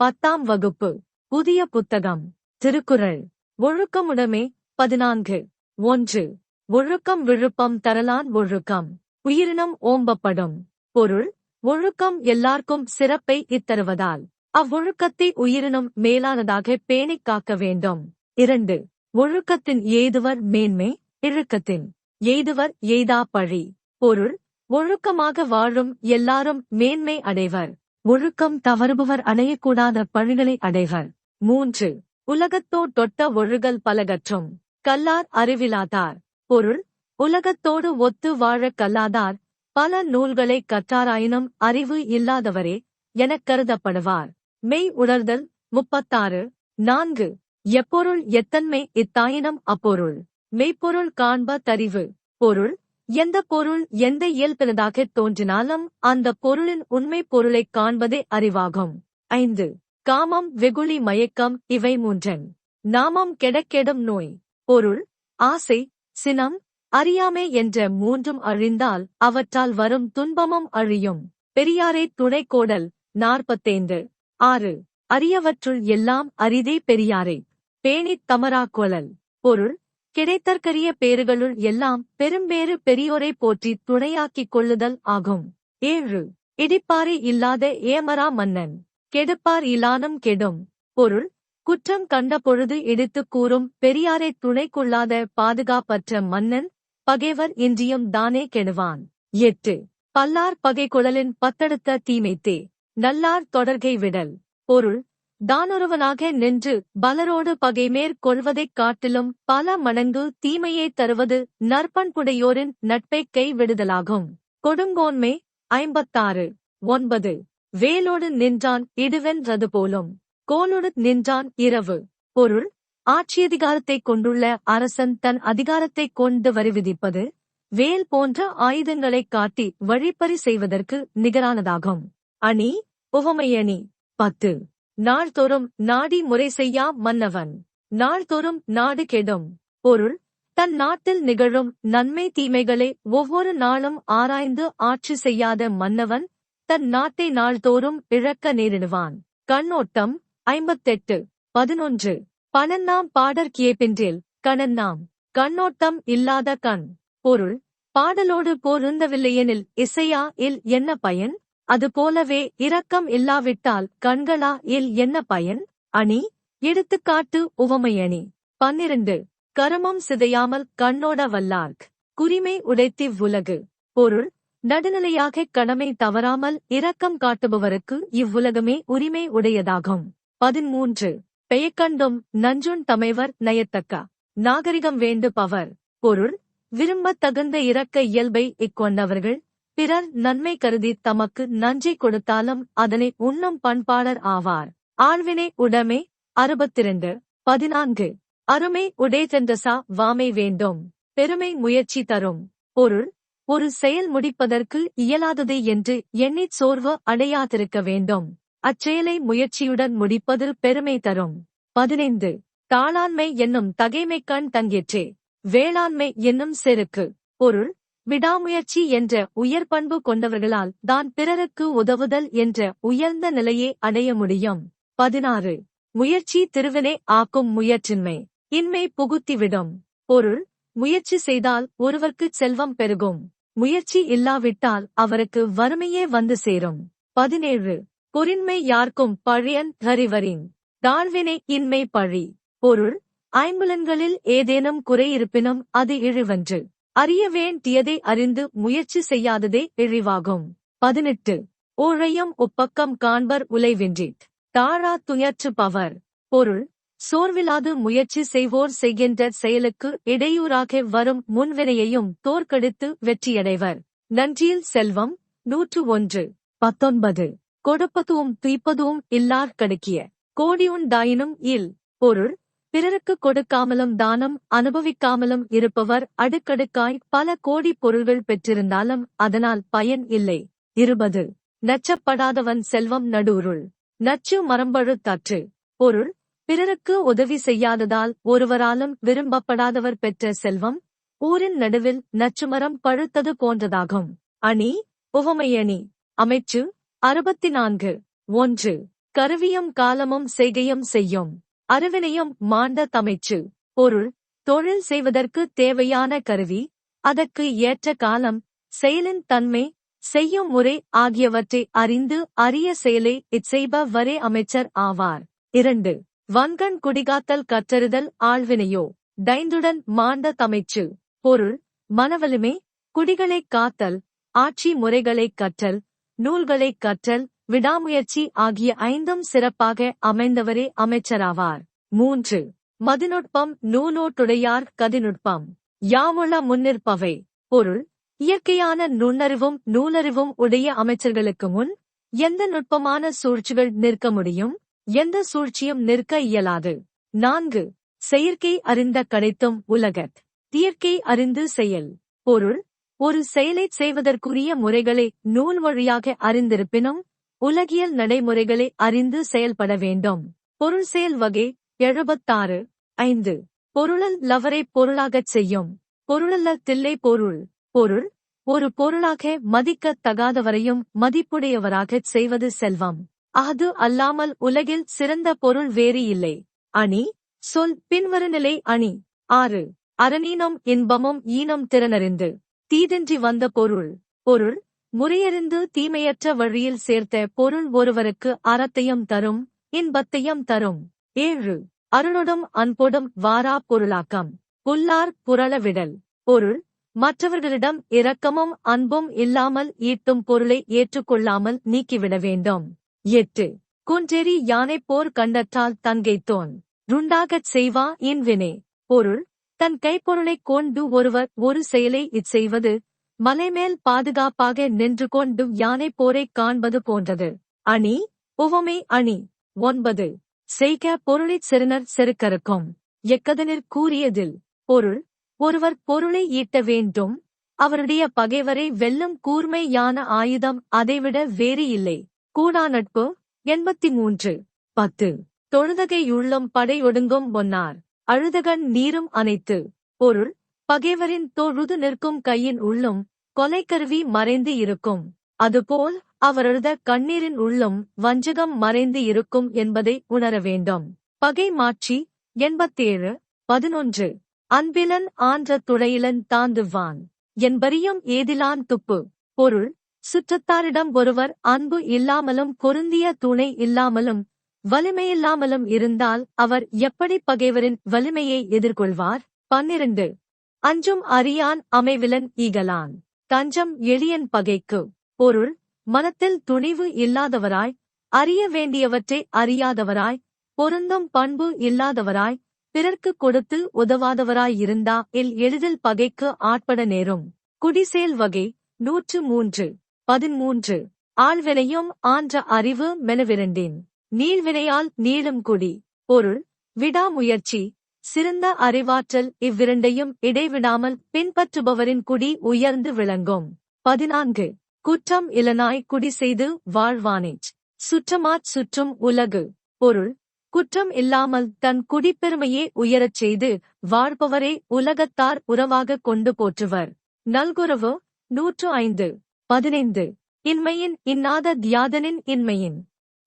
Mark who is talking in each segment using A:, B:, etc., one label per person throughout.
A: 10ஆம் வகுப்பு. புதிய புத்தகம். திருக்குறள். ஒழுக்கமுடைமை. 14. 1. ஒழுக்கம் விழுப்பம் தரலான் ஒழுக்கம் உயிரினம் ஓம்பப்படும். பொருள்: ஒழுக்கம் எல்லார்க்கும் சிறப்பை இத்தருவதால் அவ்வொழுக்கத்தை உயிரினம் மேலானதாக பேணிக் காக்க வேண்டும். 2. ஒழுக்கத்தின் எய்துவர் மேன்மை, இழுக்கத்தின் எய்துவர் எய்தா பழி. பொருள்: ஒழுக்கமாக வாழும் எல்லாரும் மேன்மை அடைவர். ஒழுக்கம் தவறுபவர் அடையக்கூடாத பழிகளை அடைவர். 3. உலகத்தோட் தொட்ட ஒழுகல் பலகற்றும் கல்லார் அறிவிலாதார். பொருள்: உலகத்தோடு ஒத்து வாழக் கல்லாதார் பல நூல்களைக் கற்றாராயினும் அறிவு இல்லாதவரே எனக் கருதப்படுவார். மெய் உணர்தல். 36. 4. எப்பொருள் எத்தன்மை இத்தாயினும் அப்பொருள் மெய்ப்பொருள் காண்ப தறிவு. பொருள்: எந்த பொருள் எந்த இயல்பினதாகத் தோன்றினாலும் அந்த பொருளின் உண்மை பொருளைக் காண்பதே அறிவாகும். 5. காமம், வெகுளி, மயக்கம் இவை மூன்றன் நாமம் கெடக்கெடும் நோய். பொருள்: ஆசை, சினம், அறியாமை என்ற மூன்றும் அழிந்தால் அவற்றால் வரும் துன்பமும் அழியும். பெரியாரே துணைக்கோடல். 45. 6. அரியவற்றுள் எல்லாம் அரிதே பெரியாரை பேணித் தமராக்கொளல். பொருள்: கிடைத்தற்கரிய பேறுகளுள் எல்லாம் பெரும்பேறு பெரியோரை போற்றி துணையாக்கிக் கொள்ளுதல் ஆகும். 7. இடிப்பாரை இல்லாத ஏமரா மன்னன் கெடுப்பார் இலானும் கெடும். பொருள்: குற்றம் கண்ட பொழுது இடித்துக் கூறும் பெரியாரை துணை கொள்ளாத பாதுகாப்பற்ற மன்னன் பகைவர் இன்றியும் தானே கெடுவான். 8. பல்லார் பகை கொளலின் பத்தடுத்த தீமைத்தே நல்லார் தொடர்கை விடல். பொருள்: தானொருவனாக நின்று பலரோடு பகைமேற் கொள்வதைக் காட்டிலும் பல மடங்கு தீமையை தருவது நற்பண்புடையோரின் நட்பைக் கை விடுதலாகும். கொடுங்கோன்மை. 56. 9. வேலோடு நின்றான் இடுவென்றது போலும் கோலோடு நின்றான் இரவு. பொருள்: ஆட்சியதிகாரத்தைக் கொண்டுள்ள அரசன் தன் அதிகாரத்தைக் கொண்டு வரி விதிப்பது வேல் போன்ற ஆயுதங்களைக் காட்டி வழிப்பறி செய்வதற்கு நிகரானதாகும். அணி. உவமையணி. 10. நாள்தோறும் நாடி முறை செய்யா மன்னவன் நாள்தோறும் நாடு கெடும். பொருள்: தன் நாட்டில் நிகழும் நன்மை தீமைகளை ஒவ்வொரு நாளும் ஆராய்ந்து ஆட்சி செய்யாத மன்னவன் தன் நாட்டை நாள்தோறும் இழக்க நேரிடுவான். கண்ணோட்டம். 58. 11. பணன்னாம் பாடற்கியேபின்றில் கணன்னாம் கண்ணோட்டம் இல்லாத கண். பொருள்: பாடலோடு பொருந்தவில்லையெனில் இசையா இல் என்ன பயன்? அதுபோலவே இரக்கம் இல்லாவிட்டால் கண்களா இல் என்ன பயன்? அணி. எடுத்துக்காட்டு உவமையணி. 12. கருமம் சிதையாமல் கண்ணோட வல்லார்க் குறிமை உடைத்திவ் உலகு. பொருள்: நடுநிலையாகக் கடமை தவறாமல் இரக்கம் காட்டுபவருக்கு இவ்வுலகமே உரிமை உடையதாகும். 13. பெயக்கண்டும் நஞ்சுண் தமைவர் நயத்தக்க நாகரிகம் வேண்டு பவர். பொருள்: விரும்பத் தகுந்த இரக்க இயல்பை இக்கொண்டவர்கள் பிறர் நன்மை கருதி தமக்கு நஞ்சை கொடுத்தாலும் அதனை உண்ணும் பண்பாளர் ஆவார். ஆழ்வினை உடைமை. 62. 14. அருமை உடைதென்றசா வாமை வேண்டும் பெருமை முயற்சி தரும். பொருள்: ஒரு செயல் முடிப்பதற்கு இயலாதது என்று எண்ணிச் சோர்வு அடையாதிருக்க வேண்டும். அச்செயலை முயற்சியுடன் முடிப்பதில் பெருமை தரும். 15. தாளாண்மை என்னும் தகைமைக்கண் தங்கிற்றே வேளாண்மை என்னும் செருக்கு. பொருள்: விடாமுயற்சி என்ற உயர் பண்பு கொண்டவர்களால் தான் பிறருக்கு உதவுதல் என்ற உயர்ந்த நிலையை அடைய முடியும். 16. முயற்சி திருவினை ஆக்கும் முயற்றின்மை இன்மை புகுத்திவிடும். பொருள்: முயற்சி செய்தால் ஒருவர்க்குச் செல்வம் பெருகும். முயற்சி இல்லாவிட்டால் அவருக்கு வறுமையே வந்து சேரும். 17. பொறின்மை யார்க்கும் பழியன் ஹரிவரின் தாழ்வினை இன்மை பழி. பொருள்: ஐம்புலன்களில் ஏதேனும் குறை இருப்பினும் அது இழிவன்று. அறிய வேண்டியதை அறிந்து முயற்சி செய்யாததே இழிவாகும். 18. ஊழையும் உப்பக்கம் காண்பர் உலைவின்றித் தாழா துயற்று பவர். பொருள்: சோர்விலாது முயற்சி செய்வோர் செய்கின்ற செயலுக்கு இடையூறாக வரும் முன்வினையையும் தோற்கடித்து வெற்றியடைவர். நன்றியில் செல்வம். 101. 19. கொடுப்பதுவும் துய்ப்பதுவும் இல்லார் கடுக்கிய கோடியுண்டாயினும் இல். பொருள்: பிறருக்கு கொடுக்காமலும் தானம் அனுபவிக்காமலும் இருப்பவர் அடுக்கடுக்காய் பல கோடி பொருள்கள் பெற்றிருந்தாலும் அதனால் பயன் இல்லை. 20. நச்சப்படாதவன் செல்வம் நடுவுருள் நச்சு மரம்பழு தற்று. பொருள்: பிறருக்கு உதவி செய்யாததால் ஒருவராலும் விரும்பப்படாதவர் பெற்ற செல்வம் ஊரின் நடுவில் நச்சுமரம் பழுத்தது போன்றதாகும். அணி. உவமையணி. அமைச்சு. 64. 1. கருவியும் காலமும் செய்கையும் செய்யும் அறிவினையும் மாண்ட தமைச்சு. பொருள்: தொழில் செய்வதற்கு தேவையான கருவி, அதற்கு ஏற்ற காலம், செயலின் தன்மை, செய்யும் முறை ஆகியவற்றை அறிந்து அரிய செயலை இச்செய்பவரே அமைச்சர் ஆவார். 2. வன்கண் குடிகாத்தல் கற்றறிதல் ஆள்வினையோ டைந்துடன் மாண்ட தமைச்சு. பொருள்: மனவலிமை, குடிகளைக் காத்தல், ஆட்சி முறைகளைக் கற்றல், நூல்களைக் கற்றல், விடாமுயற்சி ஆகிய 5ம் சிறப்பாக அமைந்தவரே அமைச்சராவார். 3. மதிநுட்பம் நூலோட்டுடையார் கதிநுட்பம் யாமுள முன்னிற்பவை. பொருள்: இயற்கையான நுண்ணறிவும் நூலறிவும் உடைய அமைச்சர்களுக்கு முன் எந்த நுட்பமான சூழ்ச்சிகள் நிற்க முடியும்? எந்த சூழ்ச்சியும் நிற்க இயலாது. 4. செயற்கை அறிந்த கடைத்தும் உலகத் தியற்கை அறிந்து செயல். பொருள்: ஒரு செயலைச் செய்வதற்குரிய முறைகளை நூல் வழியாக அறிந்திருப்பினும் உலகியல் நடைமுறைகளை அறிந்து செயல்பட வேண்டும். பொருள் செயல் வகை 76. 5. பொருளல் லவரை பொருளாகச் செய்யும். பொருளல்ல தில்லை பொருள். பொருள்: ஒரு பொருளாக மதிக்கத் தகாதவரையும் மதிப்புடையவராகச் செய்வது செல்வம். அது அல்லாமல் உலகில் சிறந்த பொருள் வேறு இல்லை. அணி சொல் பின்வருநிலை அணி. 6. அறனீனம் இன்பமும் ஈனம் திறனறிந்து தீதின்றி வந்த பொருள். பொருள்: முறையறிந்து தீமையற்ற வழியில் சேர்த்த பொருள் ஒருவருக்கு அறத்தையும் தரும், இன்பத்தையும் தரும். 7. அருளொடும் அன்பொடும் வாரா பொருளாக்கம். புல்லார் புரள விடல். பொருள்: மற்றவர்களிடம் இரக்கமும் அன்பும் இல்லாமல் ஈட்டும் பொருளை ஏற்றுக்கொள்ளாமல் நீக்கிவிட வேண்டும். 8. குன்றேறி யானை போர் கண்டற்றால் தன்கைத்தோன் ருண்டாகச் செய்வா இன்வினை. பொருள்: தன் கைப்பொருளைக் கொண்டு ஒருவர் ஒரு செயலை இச்செய்வது மலைமேல் பாதுகாப்பாக நின்று கொண்டு யானை போரைக் காண்பது போன்றது. அணி உவமை அணி. 9. செய்க பொருளைச் செருணர் செருக்கறுக்கும் எக்கதனிற் கூறியதில். பொருள்: ஒருவர் பொருளை ஈட்ட வேண்டும், அவருடைய பகைவரை வெல்லும் கூர்மையான ஆயுதம் அதைவிட வேறு இல்லை. கூடா நட்பு. 83. 10. தொழுதகையுள்ளும் படை ஒடுங்கும் பொன்னார் அழுதகண் நீரும் அனைத்து. பொருள்: பகைவரின் தொழுது நிற்கும் கையின் உள்ளும் கொலைக்கருவி மறைந்து இருக்கும். அதுபோல் அவரது கண்ணீரின் உள்ளும் வஞ்சகம் மறைந்து இருக்கும் என்பதை உணர வேண்டும். பகை மாட்சி. 87. 11. அன்பிலன் ஆன்ற துளையிலன் தாந்துவான் என்பரியும் ஏதிலான் துப்பு. பொருள்: சுற்றத்தாரிடம் ஒருவர் அன்பு இல்லாமலும் பொருந்திய துணை இல்லாமலும் வலிமையில்லாமலும் இருந்தால் அவர் எப்படி பகைவரின் வலிமையை எதிர்கொள்வார்? 12. அஞ்சும் அறியான் அமைவிலன் ஈகலான் தஞ்சம் எளியன் பகைக்கு. பொருள்: மனத்தில் துணிவு இல்லாதவராய், அறிய வேண்டியவற்றை அறியாதவராய், பொருந்தும் பண்பு இல்லாதவராய், பிறர்க்கு கொடுத்து உதவாதவராயிருந்தா எளிதில் பகைக்கு ஆட்பட நேரும். குடிசேல் வகை 103. 13. ஆள்வினையும் ஆன்ற அறிவு மெனவிரண்டின் நீள்வினையால் நீளும் குடி. பொருள்: விடாமுயற்சி, சிறந்த அறிவாற்றல் இவ்விரண்டையும் இடைவிடாமல் பின்பற்றுபவரின் குடி உயர்ந்து விளங்கும். 14. குற்றம் இலனாய் குடி செய்து வாழ்வானேச் சுற்றமாச் சுற்றும் உலகு. பொருள்: குற்றம் இல்லாமல் தன் குடிப்பெருமையே உயரச் செய்து வாழ்பவரே உலகத்தார் உறவாகக் கொண்டு போற்றுவர். நல்குரவு. 105. 15. இன்மையின் இன்னாத தியாதனின் இன்மையின்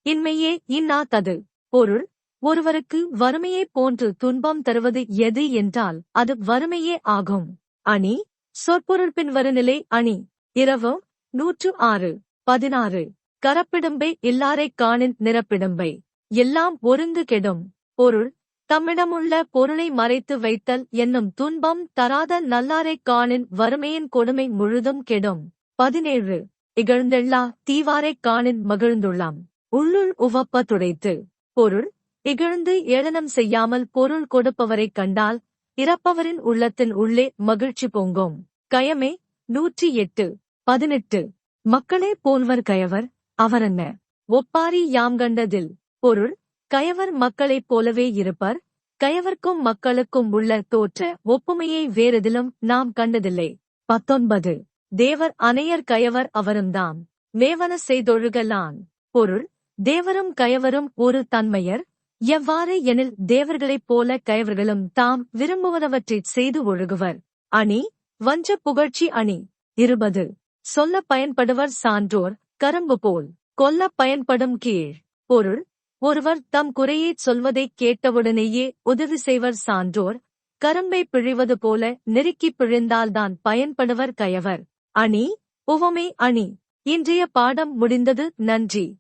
A: இன்மையே இன்னாதது. பொருள்: ஒருவருக்கு வறுமையைப் போன்று துன்பம் தருவது எது என்றால் அது வறுமையே ஆகும். அணி சொற்பொருள் பின்வருநிலை அணி. இரவு. 106. 16. கரப்பிடும்பை இல்லாரைக் காணின் நிரப்பிடும்பை எல்லாம் ஒருங்கு கெடும். பொருள்: தம்மிடமுள்ள பொருளை மறைத்து வைத்தல் என்னும் துன்பம் தராத நல்லாரைக் காணின் வறுமையின் கொடுமை முழுதும் கெடும். 17. இகழ்ந்தெள்ளா தீவாரைக் காணின் மகிழ்ந்துள்ளாம் உள்ளுள் உவப்ப துடைத்து. பொருள்: இகழ்ந்து ஏளனம் செய்யாமல் பொருள் கொடுப்பவரைக் கண்டால் இறப்பவரின் உள்ளத்தின் உள்ளே மகிழ்ச்சி பொங்கும். கயமே. 108. 18. மக்களே போல்வர் கயவர் அவரென்ன ஒப்பாரி யாம் கண்டதில். பொருள்: கயவர் மக்களைப் போலவே இருப்பர், கயவர்க்கும் மக்களுக்கும் உள்ள தோற்ற ஒப்புமையை வேறெதிலும் நாம் கண்டதில்லை. 19. தேவர் அனையர் கயவர் அவரும்தாம் மேவன செய்தொழுகலான். பொருள்: தேவரும் கயவரும் ஒரு தன்மையர், எவ்வாறு எனில் தேவர்களைப் போல கயவர்களும் தாம் விரும்புவனவற்றைச் செய்து ஒழுகுவர். அணி வஞ்ச புகழ்ச்சி அணி. 20. சொல்லப் பயன்படுவர் சான்றோர் கரும்பு போல் கொல்லப் பயன்படும் கீழ். பொருள்: ஒருவர் தம் குறையைச் சொல்வதைக் கேட்டவுடனேயே உதவி செய்வர் சான்றோர். கரும்பை பிழிவது போல நெருக்கிப் பிழிந்தால்தான் பயன்படுவர் கயவர். அணி, உவமை அணி. இன்றைய பாடம் முடிந்தது. நன்றி.